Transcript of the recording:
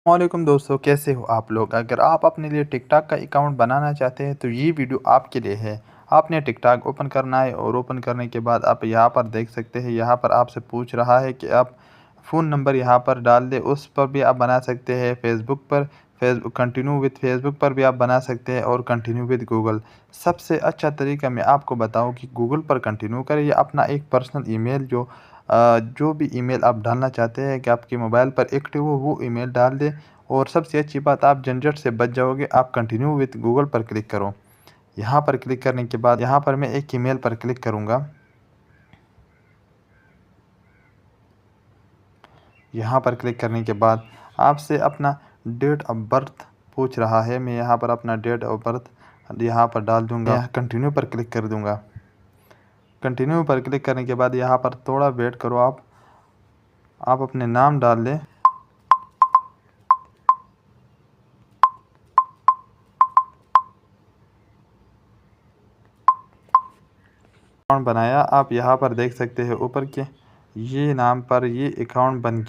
वालेकुम दोस्तों, कैसे हो आप लोग? अगर आप अपने लिए टिकटॉक का अकाउंट बनाना चाहते हैं तो ये वीडियो आपके लिए है। आपने टिकटॉक ओपन करना है और ओपन करने के बाद आप यहाँ पर देख सकते हैं, यहाँ पर आपसे पूछ रहा है कि आप फ़ोन नंबर यहाँ पर डाल दें, उस पर भी आप बना सकते हैं। फेसबुक पर फेसबुक कंटिन्यू विद फेसबुक पर भी आप बना सकते हैं और कंटिन्यू विद गूगल। सबसे अच्छा तरीका मैं आपको बताऊँ कि गूगल पर कंटिन्यू करें या अपना एक पर्सनल ईमेल जो भी ईमेल आप डालना चाहते हैं कि आपके मोबाइल पर एक्टिव हो, वो ईमेल डाल दें। और सबसे अच्छी बात, आप झंझट से बच जाओगे। आप कंटिन्यू विथ गूगल पर क्लिक करो। यहाँ पर क्लिक करने के बाद यहाँ पर मैं एक ईमेल पर क्लिक करूँगा। यहाँ पर क्लिक करने के बाद आपसे अपना डेट ऑफ बर्थ पूछ रहा है। मैं यहाँ पर अपना डेट ऑफ बर्थ यहाँ पर डाल दूँगा। यहाँ कंटिन्यू पर क्लिक कर दूँगा। कंटिन्यू पर क्लिक करने के बाद यहाँ पर थोड़ा वेट करो आप अपने नाम डाल दें। अकाउंट बनाया, आप यहाँ पर देख सकते हैं ऊपर के ये नाम पर ये अकाउंट बन गया।